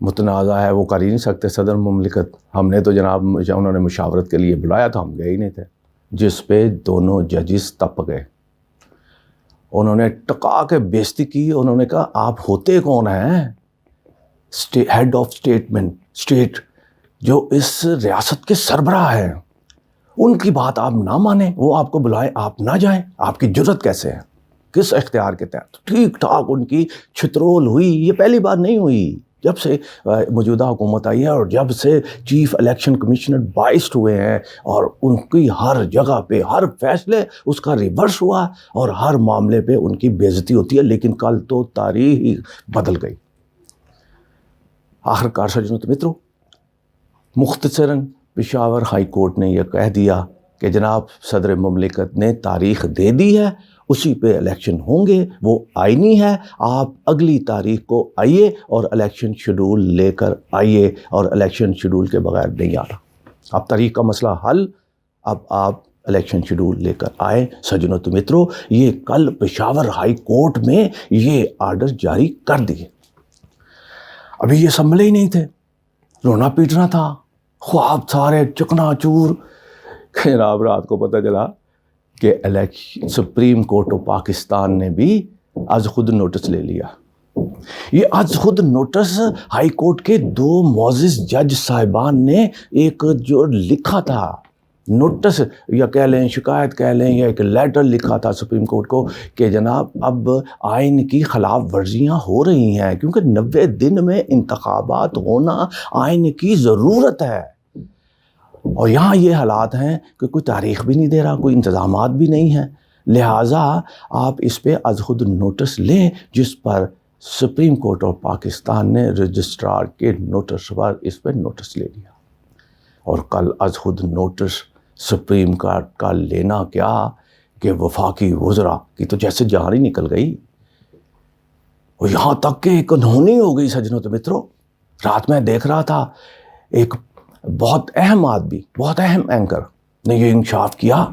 متنازع ہے وہ کر ہی نہیں سکتے صدر مملکت. ہم نے تو جناب انہوں نے مشاورت کے لیے بلایا تھا، ہم گئے ہی نہیں تھے، جس پہ دونوں ججز تپ گئے. انہوں نے ٹکا کے بےزتی کی. انہوں نے کہا آپ ہوتے کون ہیں؟ ہیڈ آف اسٹیٹ جو اس ریاست کے سربراہ ہیں، ان کی بات آپ نہ مانیں، وہ آپ کو بلائیں آپ نہ جائیں، آپ کی جرت کیسے ہے؟ کس اختیار کے تحت؟ ٹھیک ٹھاک ان کی چھترول ہوئی. یہ پہلی بار نہیں ہوئی جب سے موجودہ حکومت آئی ہے، اور جب سے چیف الیکشن کمشنر بائسٹ ہوئے ہیں، اور ان کی ہر جگہ پہ ہر فیصلے اس کا ریورس ہوا، اور ہر معاملے پہ ان کی بےعزتی ہوتی ہے. لیکن کل تو تاریخ ہی بدل گئی. آخرکار سجنوں تو متروں، مختصراً پشاور ہائی کورٹ نے یہ کہہ دیا کہ جناب صدر مملکت نے تاریخ دے دی ہے، اسی پہ الیکشن ہوں گے، وہ آئینی ہے. آپ اگلی تاریخ کو آئیے اور الیکشن شیڈول لے کر آئیے، اور الیکشن شیڈول کے بغیر نہیں آنا. اب تاریخ کا مسئلہ حل، اب آپ الیکشن شیڈول لے کر آئے. سجنوں تو متروں، یہ کل پشاور ہائی کورٹ میں یہ آرڈر جاری کر دیے. ابھی یہ سنبھلے ہی نہیں تھے، رونا پیٹنا تھا، خواب سارے چکنا چور. جناب رات کو پتہ چلا کہ سپریم کورٹ آف پاکستان نے بھی از خود نوٹس لے لیا. یہ از خود نوٹس ہائی کورٹ کے 2 معزز جج صاحبان نے ایک جو لکھا تھا نوٹس، یا کہہ لیں شکایت کہہ لیں، یا ایک لیٹر لکھا تھا سپریم کورٹ کو کہ جناب اب آئین کی خلاف ورزیاں ہو رہی ہیں، کیونکہ 90 دن میں انتخابات ہونا آئین کی ضرورت ہے. اور یہاں یہ حالات ہیں کہ کوئی تاریخ بھی نہیں دے رہا، کوئی انتظامات بھی نہیں ہیں، لہٰذا آپ اس پہ از خود نوٹس لیں، جس پر سپریم کورٹ آف پاکستان نے رجسٹرار کے نوٹس پر اس پہ نوٹس لے لیا. اور کل از خود نوٹس سپریم کورٹ کا لینا کیا کہ وفاقی وزراء کی تو جیسے جان ہی نکل گئی، اور یہاں تک کہ ایک انہونی ہو گئی. سجنوں تو متروں، رات میں دیکھ رہا تھا ایک بہت اہم آدمی، بہت اہم اینکر نے یہ انکشاف کیا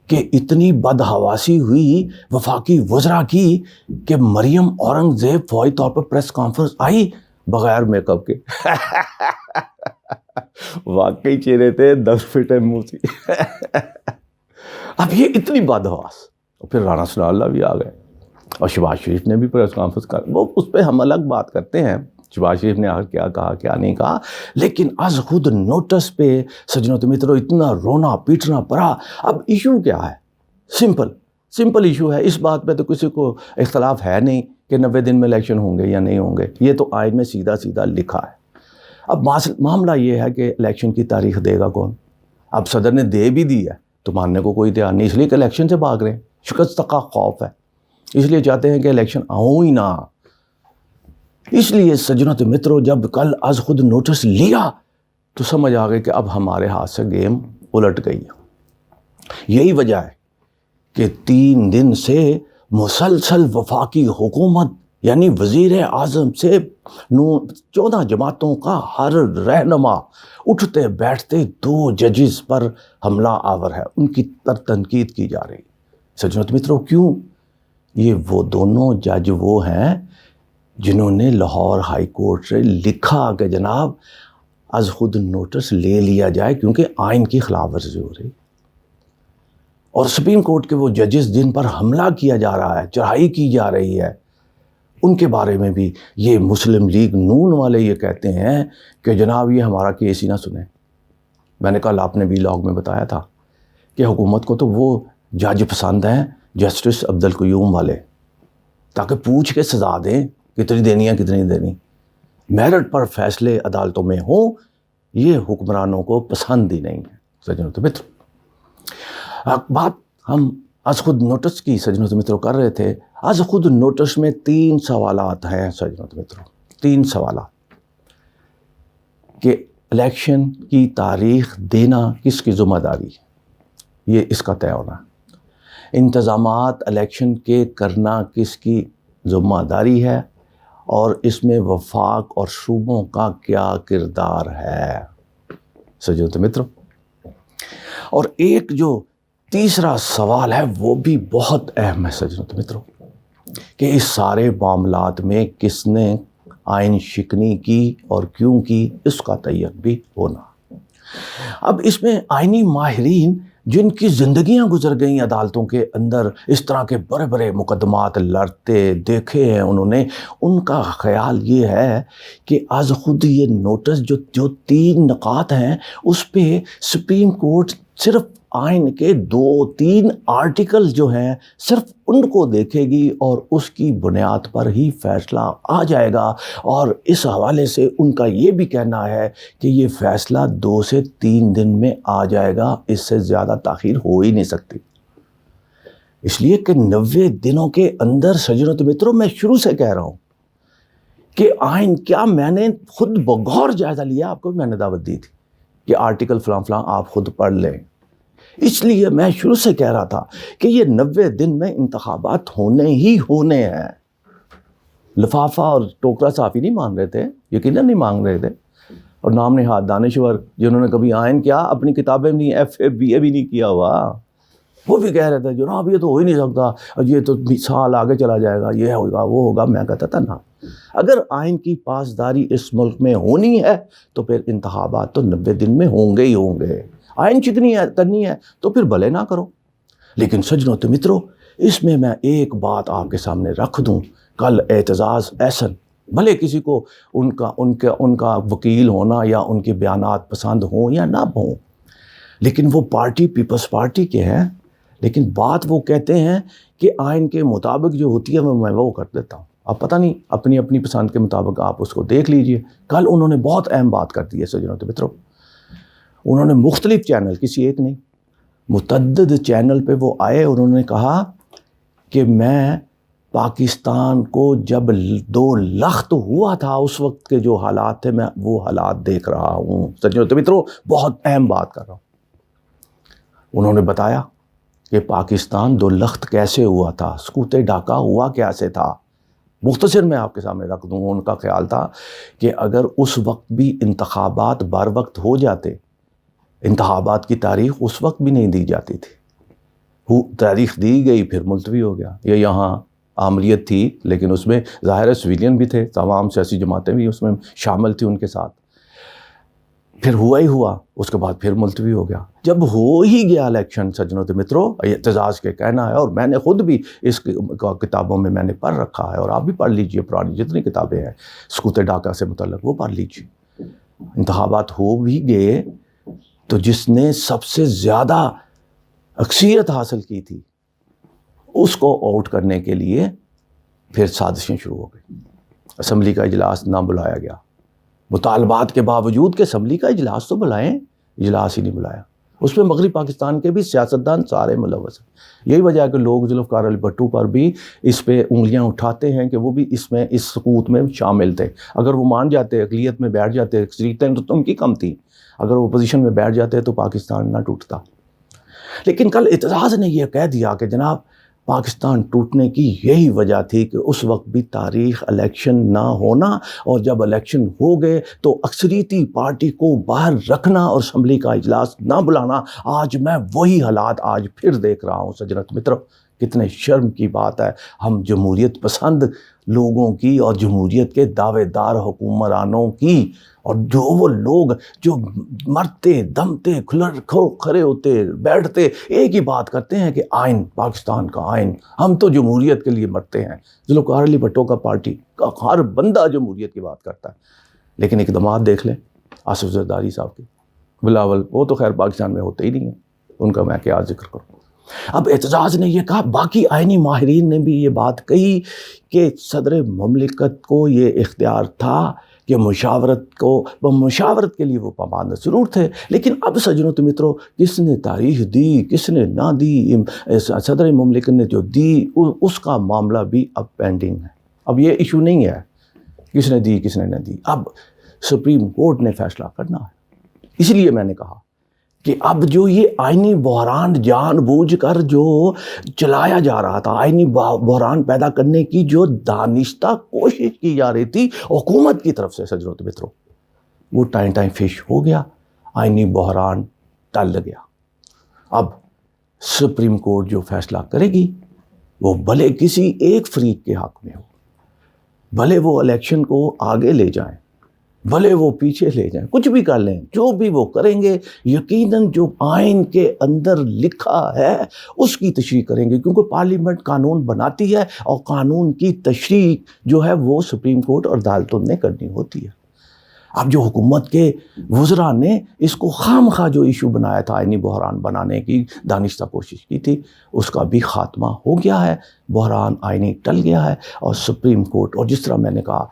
کہ اتنی بدحواسی ہوئی وفاقی وزراء کی کہ مریم اورنگزیب فوری طور پر پریس کانفرنس آئی بغیر میک اپ کے. واقعی چہرے تھے 10 فٹ منہ سی. اب یہ اتنی بدحواس. اور پھر رانا ثناء اللہ بھی آ گئے، اور شہباز شریف نے بھی پریس کانفرنس کر، وہ اس پہ ہم الگ بات کرتے ہیں شہباز شریف نے آخر کیا کہا کیا نہیں کہا. لیکن از خود نوٹس پہ سجنوں تو متروں اتنا رونا پیٹنا پڑا. اب ایشو کیا ہے؟ سمپل ایشو ہے. اس بات پہ تو کسی کو اختلاف ہے نہیں کہ 90 دن میں الیکشن ہوں گے یا نہیں ہوں گے، یہ تو آئین میں سیدھا سیدھا لکھا ہے. اب معاملہ یہ ہے کہ الیکشن کی تاریخ دے گا کون؟ اب صدر نے دے بھی دی ہے تو ماننے کو کوئی تیار نہیں، اس لیے کہ الیکشن سے بھاگ رہے ہیں، شکست کا خوف ہے، اس لیے چاہتے ہیں کہ الیکشن آؤں ہی نہ. اس لیے سجنوں تو متروں، جب کل از خود نوٹس لیا تو سمجھ آ گئی کہ اب ہمارے ہاتھ سے گیم الٹ گئی. یہی وجہ ہے کہ 3 دن سے مسلسل وفاقی حکومت یعنی وزیر اعظم سے 14 جماعتوں کا ہر رہنما اٹھتے بیٹھتے 2 ججز پر حملہ آور ہے، ان کی تنقید کی جا رہی. سجنوں تو متروں، کیوں؟ یہ وہ دونوں جج وہ ہیں جنہوں نے لاہور ہائی کورٹ سے لکھا کہ جناب از خود نوٹس لے لیا جائے کیونکہ آئین کی خلاف ورزی ہو رہی. اور سپریم کورٹ کے وہ ججز جن پر حملہ کیا جا رہا ہے، چڑھائی کی جا رہی ہے، ان کے بارے میں بھی یہ مسلم لیگ نون والے یہ کہتے ہیں کہ جناب یہ ہمارا کیس ہی نہ سنیں. میں نے کل آپ نے بھی لاگ میں بتایا تھا کہ حکومت کو تو وہ جج پسند ہیں جسٹس عبدالقیوم والے، تاکہ پوچھ کے سزا دیں کتنی دینی ہے کتنی دینی، میرٹ پر فیصلے عدالتوں میں ہوں. یہ حکمرانوں کو پسند ہی نہیں ہے. سجنوں تو متروں، بات ہم از خود نوٹس کی سجنوں تو متروں کر رہے تھے. از خود نوٹس میں 3 سوالات ہیں سجنوں تو متروں، 3 سوالات کہ الیکشن کی تاریخ دینا کس کی ذمہ داری ہے، یہ اس کا طے ہونا. انتظامات الیکشن کے کرنا کس کی ذمہ داری ہے، اور اس میں وفاق اور صوبوں کا کیا کردار ہے. سجنوں تو متروں، اور ایک جو تیسرا سوال ہے وہ بھی بہت اہم ہے سجنوں تو متروں، کہ اس سارے معاملات میں کس نے آئین شکنی کی اور کیوں کی، اس کا تیق بھی ہونا۔ اب اس میں آئینی ماہرین جن کی زندگیاں گزر گئیں عدالتوں کے اندر، اس طرح کے بڑے بڑے مقدمات لڑتے دیکھے ہیں انہوں نے، ان کا خیال یہ ہے کہ آج خود یہ نوٹس جو 3 نکات ہیں اس پہ سپریم کورٹ صرف آئین کے 2-3 آرٹیکل جو ہیں صرف ان کو دیکھے گی اور اس کی بنیاد پر ہی فیصلہ آ جائے گا، اور اس حوالے سے ان کا یہ بھی کہنا ہے کہ یہ فیصلہ 2 سے 3 دن میں آ جائے گا، اس سے زیادہ تاخیر ہو ہی نہیں سکتی۔ اس لیے کہ 90 دنوں کے اندر سجنوں تو متروں، میں شروع سے کہہ رہا ہوں کہ آئین کیا، میں نے خود بغور جائزہ لیا، آپ کو بھی میں نے دعوت دی تھی کہ آرٹیکل فلاں فلاں آپ خود پڑھ لیں۔ اس لیے میں شروع سے کہہ رہا تھا کہ یہ 90 دن میں انتخابات ہونے ہی ہونے ہیں۔ لفافہ اور ٹوکرا صافی نہیں مان رہے تھے، یقیناً نہیں مانگ رہے تھے، اور نام نہاد دانشور جنہوں نے کبھی آئین کیا، اپنی کتابیں نہیں، FA BA بھی نہیں کیا ہوا، وہ بھی کہہ رہے تھے جناب یہ تو ہو ہی نہیں سکتا، یہ تو سال آگے چلا جائے گا، یہ ہوگا وہ ہوگا۔ میں کہتا تھا نا، اگر آئین کی پاسداری اس ملک میں ہونی ہے تو پھر انتخابات تو 90 دن میں ہوں گے ہی ہوں گے۔ آئین چکنی ہے کرنی ہے تو پھر بھلے نہ کرو۔ لیکن سجنوں تو متروں، اس میں ایک بات آپ کے سامنے رکھ دوں، کل اعتزاز احسن، بھلے کسی کو ان کا وکیل ہونا یا ان کے بیانات پسند ہوں یا نہ ہوں، لیکن وہ پارٹی پیپلز پارٹی کے ہیں، لیکن بات وہ کہتے ہیں کہ آئین کے مطابق جو ہوتی ہے میں وہ کر دیتا ہوں۔ اب پتہ نہیں، اپنی اپنی پسند کے مطابق آپ اس کو دیکھ لیجئے۔ کل انہوں نے بہت اہم بات کر دی ہے سجنوں تو متروں، انہوں نے مختلف چینل، کسی ایک نہیں، متعدد چینل پہ وہ آئے، انہوں نے کہا کہ میں پاکستان کو جب 2 لخت ہوا تھا اس وقت کے جو حالات تھے، میں وہ حالات دیکھ رہا ہوں۔ سجنوں تو متروں، بہت اہم بات کر رہا ہوں۔ انہوں نے بتایا کہ پاکستان 2 لخت کیسے ہوا تھا، سکوت ڈھاکہ ہوا کیسے تھا۔ مختصر میں آپ کے سامنے رکھ دوں، ان کا خیال تھا کہ اگر اس وقت بھی انتخابات بر وقت ہو جاتے، انتخابات کی تاریخ اس وقت بھی نہیں دی جاتی تھی، تاریخ دی گئی پھر ملتوی ہو گیا۔ یہ یہاں عملیت تھی لیکن اس میں ظاہر سویلین بھی تھے، تمام سیاسی جماعتیں بھی اس میں شامل تھیں ان کے ساتھ، پھر ہوا ہی ہوا، اس کے بعد پھر ملتوی ہو گیا۔ جب ہو ہی گیا الیکشن سجنوں تو متروں، اعتزاز کے کہنا ہے، اور میں نے خود بھی اس کتابوں میں نے پڑھ رکھا ہے، اور آپ بھی پڑھ لیجئے، پرانی جتنی کتابیں ہیں سکوت ڈھاکہ سے متعلق وہ پڑھ لیجئے۔ انتخابات ہو بھی گئے تو جس نے سب سے زیادہ اکثریت حاصل کی تھی اس کو آؤٹ کرنے کے لیے پھر سازشیں شروع ہو گئی۔ اسمبلی کا اجلاس نہ بلایا گیا، مطالبات کے باوجود کہ اسمبلی کا اجلاس تو بلائیں، اجلاس ہی نہیں بلایا۔ اس میں مغربی پاکستان کے بھی سیاستدان سارے ملوث ہیں۔ یہی وجہ ہے کہ لوگ ذوالفقار علی بھٹو پر بھی اس پہ انگلیاں اٹھاتے ہیں کہ وہ بھی اس سقوط میں شامل تھے۔ اگر وہ مان جاتے، اقلیت میں بیٹھ جاتے، اکثریتیں تو ان کی کم تھیں، اگر وہ پوزیشن میں بیٹھ جاتے تو پاکستان نہ ٹوٹتا۔ لیکن کل اعتزاز نے یہ کہہ دیا کہ جناب پاکستان ٹوٹنے کی یہی وجہ تھی کہ اس وقت بھی تاریخ الیکشن نہ ہونا، اور جب الیکشن ہو گئے تو اکثریتی پارٹی کو باہر رکھنا اور اسمبلی کا اجلاس نہ بلانا۔ آج میں وہی حالات آج پھر دیکھ رہا ہوں سجنت مترو۔ کتنے شرم کی بات ہے، ہم جمہوریت پسند لوگوں کی اور جمہوریت کے دعوے دار حکمرانوں کی، اور جو وہ لوگ جو مرتے دمتے کھڑے ہوتے بیٹھتے ایک ہی بات کرتے ہیں کہ آئین، پاکستان کا آئین، ہم تو جمہوریت کے لیے مرتے ہیں۔ ذوالفقار علی بھٹو کا پارٹی کا ہر بندہ جمہوریت کی بات کرتا ہے، لیکن اقدامات دیکھ لیں آصف زرداری صاحب کے، بلاول، وہ تو خیر پاکستان میں ہوتے ہی نہیں ہیں، ان کا میں کیا ذکر کروں۔ اب اعتزاز نے یہ کہا، باقی آئینی ماہرین نے بھی یہ بات کہی کہ صدر مملکت کو یہ اختیار تھا کہ مشاورت کے لیے وہ پابند ضرور تھے، لیکن اب سجنوں تو متروں، کس نے تاریخ دی کس نے نہ دی، صدر مملکت نے جو دی اس کا معاملہ بھی اب پینڈنگ ہے۔ اب یہ ایشو نہیں ہے کس نے دی کس نے نہ دی، اب سپریم کورٹ نے فیصلہ کرنا ہے۔ اس لیے میں نے کہا کہ اب جو یہ آئینی بحران جان بوجھ کر جو چلایا جا رہا تھا، آئینی بحران پیدا کرنے کی جو دانستہ کوشش کی جا رہی تھی حکومت کی طرف سے سجنوں تو متروں، وہ ٹائم فش ہو گیا، آئینی بحران ٹل گیا۔ اب سپریم کورٹ جو فیصلہ کرے گی وہ بھلے کسی ایک فریق کے حق میں ہو، بھلے وہ الیکشن کو آگے لے جائیں، بھلے وہ پیچھے لے جائیں، کچھ بھی کر لیں، جو بھی وہ کریں گے یقیناً جو آئین کے اندر لکھا ہے اس کی تشریح کریں گے، کیونکہ پارلیمنٹ قانون بناتی ہے اور قانون کی تشریح جو ہے وہ سپریم کورٹ اور عدالتوں نے کرنی ہوتی ہے۔ اب جو حکومت کے وزراء نے اس کو خام خواہ جو ایشو بنایا تھا، آئینی بحران بنانے کی دانستہ کوشش کی تھی، اس کا بھی خاتمہ ہو گیا ہے، بحران آئینی ٹل گیا ہے، اور سپریم کورٹ، اور جس طرح میں نے کہا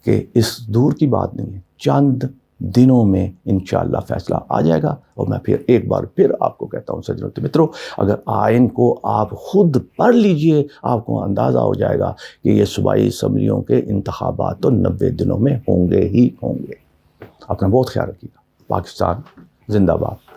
کہ اس دور کی بات نہیں ہے، چند دنوں میں انشاءاللہ فیصلہ آ جائے گا۔ اور میں پھر ایک بار پھر آپ کو کہتا ہوں سجنوں تو متروں، اگر آئین کو آپ خود پڑھ لیجئے، آپ کو اندازہ ہو جائے گا کہ یہ صوبائی اسمبلیوں کے انتخابات تو 90 دنوں میں ہوں گے ہی ہوں گے۔ اپنا بہت خیال رکھیے گا۔ پاکستان زندہ باد۔